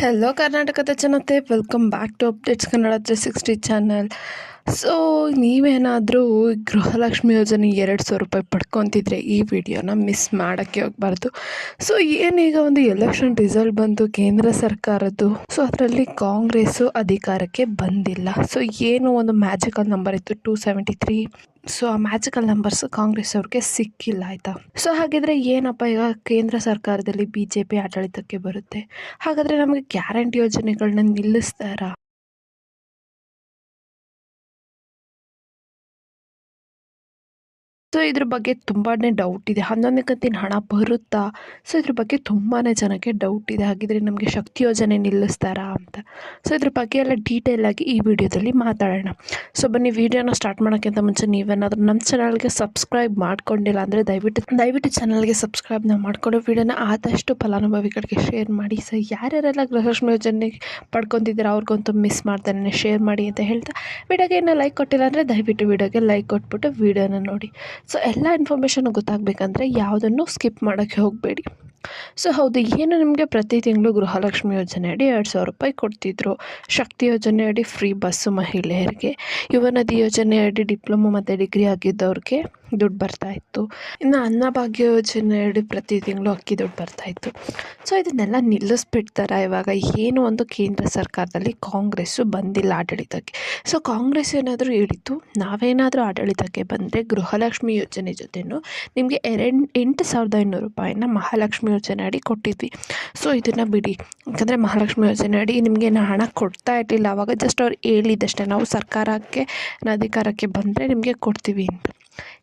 Hello ಕರ್ನಾಟಕದ ಜನತೆ, welcome back to updates Kannada 360 channel. So ನೀವೇನಾದರೂ ಗೃಹಲಕ್ಷ್ಮಿ ಯೋಜನೆ 2,000 ರೂಪಾಯಿ ಪಡ್ಕೊತಿದ್ರೆ ಈ ವಿಡಿಯೋನ ಮಿಸ್ ಮಾಡೋಕ್ಕೆ ಹೋಗಬಾರ್ದು. ಸೊ ಏನೀಗ ಒಂದು ಎಲೆಕ್ಷನ್ ರಿಸಲ್ಟ್ ಬಂತು ಕೇಂದ್ರ ಸರ್ಕಾರದ್ದು. ಸೊ ಅದರಲ್ಲಿ ಕಾಂಗ್ರೆಸ್ಸು ಅಧಿಕಾರಕ್ಕೆ ಬಂದಿಲ್ಲ. ಸೊ ಏನು ಒಂದು ಮ್ಯಾಜಿಕಲ್ ನಂಬರ್ ಇತ್ತು 273. ಸೊ ಆ ಮ್ಯಾಜಿಕಲ್ ನಂಬರ್ಸ್ ಕಾಂಗ್ರೆಸ್ ಅವ್ರಿಗೆ ಸಿಕ್ಕಿಲ್ಲ, ಆಯಿತಾ. ಸೊ ಹಾಗಿದ್ರೆ ಏನಪ್ಪ, ಈಗ ಕೇಂದ್ರ ಸರ್ಕಾರದಲ್ಲಿ BJP ಆಡಳಿತಕ್ಕೆ ಬರುತ್ತೆ, ಹಾಗಾದರೆ ನಮಗೆ ಗ್ಯಾರಂಟಿ ಯೋಜನೆಗಳನ್ನ ನಿಲ್ಲಿಸ್ತಾರಾ? ಸೊ ಇದ್ರ ಬಗ್ಗೆ ತುಂಬಾ ಡೌಟ್ ಇದೆ. 11ನೇ ಕಂತಿನ ಹಣ ಬರುತ್ತಾ? ಸೊ ಇದ್ರ ಬಗ್ಗೆ ತುಂಬಾ ಜನಕ್ಕೆ ಡೌಟ್ ಇದೆ. ಹಾಗಿದ್ರೆ ನಮಗೆ ಶಕ್ತಿ ಯೋಜನೆ ನಿಲ್ಲಿಸ್ತಾರಾ ಅಂತ. ಸೊ ಇದ್ರ ಬಗ್ಗೆ ಎಲ್ಲ ಡೀಟೇಲಾಗಿ ಈ ವಿಡಿಯೋದಲ್ಲಿ ಮಾತಾಡೋಣ. ಸೊ ಬನ್ನಿ, ವಿಡಿಯೋನ ಸ್ಟಾರ್ಟ್ ಮಾಡೋಕ್ಕಿಂತ ಮುಂಚೆ ನೀವೇನಾದರೂ ನಮ್ಮ ಚಾನಲ್ಗೆ ಸಬ್ಸ್ಕ್ರೈಬ್ ಮಾಡ್ಕೊಂಡಿಲ್ಲ ಅಂದರೆ ದಯವಿಟ್ಟು ಚಾನಲ್ಗೆ ಸಬ್ಸ್ಕ್ರೈಬ್ನ ಮಾಡಿಕೊಂಡು ವಿಡಿಯೋನ ಆದಷ್ಟು ಫಲಾನುಭವಿಗಳಿಗೆ ಶೇರ್ ಮಾಡಿ. ಸೊ ಯಾರ್ಯಾರೆಲ್ಲ ಗೃಹಲಕ್ಷ್ಮಿ ಯೋಜನೆ ಪಡ್ಕೊತಿದ್ದೀರಾ ಅವ್ರಿಗಂತೂ ಮಿಸ್ ಮಾಡ್ತಾನೆ ಶೇರ್ ಮಾಡಿ ಅಂತ ಹೇಳ್ತಾ, ವಿಡಿಯೋಗೆ ಇನ್ನೂ ಲೈಕ್ ಕೊಟ್ಟಿಲ್ಲ ಅಂದರೆ ದಯವಿಟ್ಟು ವಿಡಿಯೋಗೆ ಲೈಕ್ ಕೊಟ್ಬಿಟ್ಟು ವಿಡಿಯೋನ ನೋಡಿ. ಸೊ ಎಲ್ಲ ಇನ್ಫಾರ್ಮೇಷನ್ ಗೊತ್ತಾಗಬೇಕಂದ್ರೆ ಯಾವುದನ್ನು ಸ್ಕಿಪ್ ಮಾಡೋಕ್ಕೆ ಹೋಗಬೇಡಿ. ಸೊ ಹೌದು, ಏನು ನಿಮಗೆ ಪ್ರತಿ ತಿಂಗಳು ಗೃಹಲಕ್ಷ್ಮಿ ಯೋಜನೆ ಅಡಿ 2,000 ರೂಪಾಯಿ ಕೊಡ್ತಿದ್ರು. ಶಕ್ತಿ ಯೋಜನೆ ಅಡಿ ಫ್ರೀ ಬಸ್ಸು ಮಹಿಳೆಯರಿಗೆ, ಯುವನದಿ ಯೋಜನೆ ಅಡಿ ಡಿಪ್ಲೊಮೊ ಮತ್ತು ಡಿಗ್ರಿ ಆಗಿದ್ದವ್ರಿಗೆ ದುಡ್ಡು ಬರ್ತಾಯಿತ್ತು. ಇನ್ನು ಅನ್ನಭಾಗ್ಯ ಯೋಜನೆ ಅಡಿ ಪ್ರತಿ ತಿಂಗಳು ಅಕ್ಕಿ ದುಡ್ಡು ಬರ್ತಾಯಿತ್ತು. ಸೊ ಇದನ್ನೆಲ್ಲ ನಿಲ್ಲಿಸ್ಬಿಡ್ತಾರೆ ಇವಾಗ. ಏನು ಒಂದು ಕೇಂದ್ರ ಸರ್ಕಾರದಲ್ಲಿ ಕಾಂಗ್ರೆಸ್ಸು ಬಂದಿಲ್ಲ ಆಡಳಿತಕ್ಕೆ. ಸೊ ಕಾಂಗ್ರೆಸ್ ಏನಾದರೂ ಹೇಳಿತ್ತು, ನಾವೇನಾದರೂ ಆಡಳಿತಕ್ಕೆ ಬಂದರೆ ಗೃಹಲಕ್ಷ್ಮಿ ಯೋಜನೆ ಜೊತೆನೂ ನಿಮಗೆ 8,500 ರೂಪಾಯಿನ ಮಹಾಲಕ್ಷ್ಮಿ ಯೋಜನೆ ಅಡಿ ಕೊಟ್ಟಿದ್ವಿ. ಸೊ ಇದನ್ನು ಬಿಡಿ, ಯಾಕಂದರೆ ಮಹಾಲಕ್ಷ್ಮಿ ಯೋಜನೆ ಅಡಿ ನಿಮಗೆ ಹಣ ಕೊಡ್ತಾ ಇರಲಿಲ್ಲ. ಆವಾಗ ಜಸ್ಟ್ ಅವ್ರು ಹೇಳಿದ್ದಷ್ಟೇ, ನಾವು ಸರ್ಕಾರಕ್ಕೆ ಅಧಿಕಾರಕ್ಕೆ ಬಂದರೆ ನಿಮಗೆ ಕೊಡ್ತೀವಿ ಅಂತ.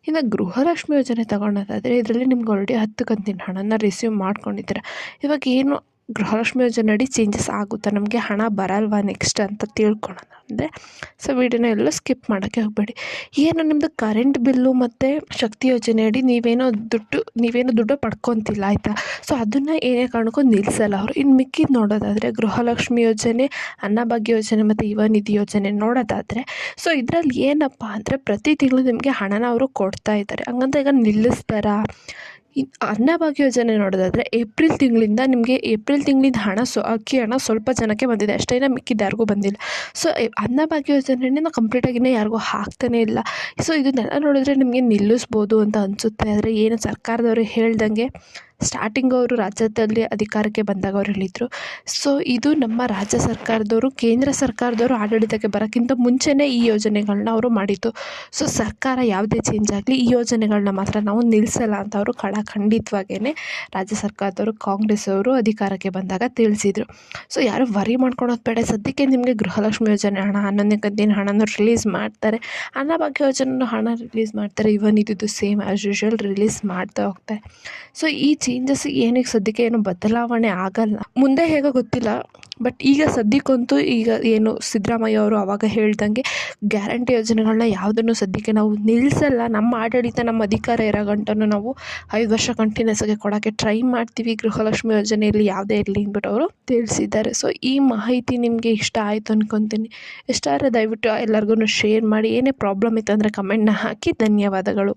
ಇನ್ನು ಗೃಹಲಕ್ಷ್ಮಿ ಯೋಜನೆ ತಗೊಳ್ಳೋದಾದರೆ ಇದರಲ್ಲಿ ನಿಮ್ಗೆ ಆಲ್ರೆಡಿ 10 ಕಂತಿನ ಹಣನ ರಿಸೀವ್ ಮಾಡ್ಕೊಂಡಿದ್ದೀರ. ಇವಾಗ ಏನು ಗೃಹಲಕ್ಷ್ಮಿ ಯೋಜನೆ ಅಡಿ ಚೇಂಜಸ್ ಆಗುತ್ತಾ, ನಮಗೆ ಹಣ ಬರಲ್ವಾ ನೆಕ್ಸ್ಟ್ ಅಂತ ತಿಳ್ಕೊಳ್ಳೋಣ ಅಂದರೆ, ಸೊ ವಿಡಿಯೋನ ಎಲ್ಲ ಸ್ಕಿಪ್ ಮಾಡೋಕ್ಕೆ ಹೋಗಬೇಡಿ. ಏನು ನಿಮ್ಮದು ಕರೆಂಟ್ ಬಿಲ್ಲು ಮತ್ತು ಶಕ್ತಿ ಯೋಜನೆ ಅಡಿ ನೀವೇನೋ ದುಡ್ಡು ಪಡ್ಕೊತಿಲ್ಲ, ಆಯಿತಾ. ಸೊ ಅದನ್ನು ಏನೇ ಕಾರಣಕ್ಕೂ ನಿಲ್ಲಿಸಲ್ಲ ಅವರು. ಇನ್ನು ಮಿಕ್ಕಿದ್ದು ನೋಡೋದಾದರೆ ಗೃಹಲಕ್ಷ್ಮಿ ಯೋಜನೆ, ಅನ್ನಭಾಗ್ಯ ಯೋಜನೆ ಮತ್ತು ಯುವನಿಧಿ ಯೋಜನೆ ನೋಡೋದಾದರೆ, ಸೊ ಇದರಲ್ಲಿ ಏನಪ್ಪ ಅಂದರೆ ಪ್ರತಿ ತಿಂಗಳು ನಿಮಗೆ ಹಣನ ಅವರು ಕೊಡ್ತಾ ಇದ್ದಾರೆ. ಹಂಗಂತ ಈಗ ನಿಲ್ಲಿಸ್ತಾರಾ? ಅನ್ನಭಾಗ್ಯ ಯೋಜನೆ ನೋಡೋದಾದರೆ ಏಪ್ರಿಲ್ ತಿಂಗಳಿಂದ ಹಣ ಅಕ್ಕಿ ಹಣ ಸ್ವಲ್ಪ ಜನಕ್ಕೆ ಬಂದಿದೆ ಅಷ್ಟೇ, ಮಿಕ್ಕಿದ್ದು ಯಾರಿಗೂ ಬಂದಿಲ್ಲ. ಸೊ ಅನ್ನಭಾಗ್ಯ ಯೋಜನೆಯನ್ನು ಕಂಪ್ಲೀಟಾಗಿ ಯಾರಿಗೂ ಹಾಕ್ತಾನೇ ಇಲ್ಲ. ಸೊ ಇದನ್ನೆಲ್ಲ ನೋಡಿದ್ರೆ ನಿಮಗೆ ನಿಲ್ಲಿಸ್ಬೋದು ಅಂತ ಅನಿಸುತ್ತೆ. ಆದರೆ ಏನು ಸರ್ಕಾರದವರು ಹೇಳ್ದಂಗೆ ಸ್ಟಾರ್ಟಿಂಗ್ ಅವರು ರಾಜ್ಯದಲ್ಲಿ ಅಧಿಕಾರಕ್ಕೆ ಬಂದಾಗ ಅವ್ರು ಹೇಳಿದರು. ಸೊ ಇದು ನಮ್ಮ ರಾಜ್ಯ ಸರ್ಕಾರದವರು, ಕೇಂದ್ರ ಸರ್ಕಾರದವರು ಆಡಳಿತಕ್ಕೆ ಬರೋಕ್ಕಿಂತ ಮುಂಚೆನೇ ಈ ಯೋಜನೆಗಳನ್ನ ಅವರು ಮಾಡಿದ್ದು. ಸೊ ಸರ್ಕಾರ ಯಾವುದೇ ಚೇಂಜ್ ಆಗಲಿ ಈ ಯೋಜನೆಗಳನ್ನ ಮಾತ್ರ ನಾವು ನಿಲ್ಲಿಸಲ್ಲ ಅಂತ ಅವರು ಖಂಡಿತವಾಗೇ ರಾಜ್ಯ ಸರ್ಕಾರದವರು, ಕಾಂಗ್ರೆಸ್ ಅವರು ಅಧಿಕಾರಕ್ಕೆ ಬಂದಾಗ ತಿಳಿಸಿದರು. ಸೊ ಯಾರು ವರಿ ಮಾಡ್ಕೊಳೋದು ಬೇಡ. ಸದ್ಯಕ್ಕೆ ನಿಮಗೆ ಗೃಹಲಕ್ಷ್ಮಿ ಯೋಜನೆ ಹಣ 11ನೇ ಕಂತಿನ ಹಣನ ರಿಲೀಸ್ ಮಾಡ್ತಾರೆ, ಅನ್ನಭಾಗ್ಯ ಯೋಜನೆ ಹಣ ರಿಲೀಸ್ ಮಾಡ್ತಾರೆ, ಇವನ್ ಇದು ಸೇಮ್ ಆ್ಯಸ್ ಯೂಶ್ವಲ್ ರಿಲೀಸ್ ಮಾಡ್ತಾ ಹೋಗ್ತಾರೆ. ಸೊ ಈ ಚೇಂಜಸ್ ಏನಕ್ಕೆ ಸದ್ಯಕ್ಕೆ ಏನು ಬದಲಾವಣೆ ಆಗಲ್ಲ, ಮುಂದೆ ಹೇಗೋ ಗೊತ್ತಿಲ್ಲ. ಬಟ್ ಈಗ ಸದ್ಯಕ್ಕಂತೂ ಈಗ ಏನು ಸಿದ್ದರಾಮಯ್ಯ ಅವರು ಆವಾಗ ಹೇಳ್ದಂಗೆ ಗ್ಯಾರಂಟಿ ಯೋಜನೆಗಳನ್ನ ಯಾವುದನ್ನು ಸದ್ಯಕ್ಕೆ ನಾವು ನಿಲ್ಲಿಸಲ್ಲ. ನಮ್ಮ ಆಡಳಿತ, ನಮ್ಮ ಅಧಿಕಾರ ಇರೋ ಗಂಟನೂ ನಾವು 5 ವರ್ಷ ಕಂಟಿನ್ಯೂಸ್ ಆಗಿ ಕೊಡೋಕ್ಕೆ ಟ್ರೈ ಮಾಡ್ತೀವಿ, ಗೃಹಲಕ್ಷ್ಮಿ ಯೋಜನೆಯಲ್ಲಿ ಯಾವುದೇ ಇರಲಿ ಅಂದ್ಬಿಟ್ಟು ಅವರು ತಿಳಿಸಿದ್ದಾರೆ. ಸೊ ಈ ಮಾಹಿತಿ ನಿಮಗೆ ಇಷ್ಟ ಆಯಿತು ಅಂದ್ಕೊತೀನಿ. ಇಷ್ಟ ಆದರೆ ದಯವಿಟ್ಟು ಎಲ್ಲರಿಗೂ ಶೇರ್ ಮಾಡಿ. ಏನೇ ಪ್ರಾಬ್ಲಮ್ ಇತ್ತು ಅಂದರೆ ಕಮೆಂಟ್ನ ಹಾಕಿ. ಧನ್ಯವಾದಗಳು.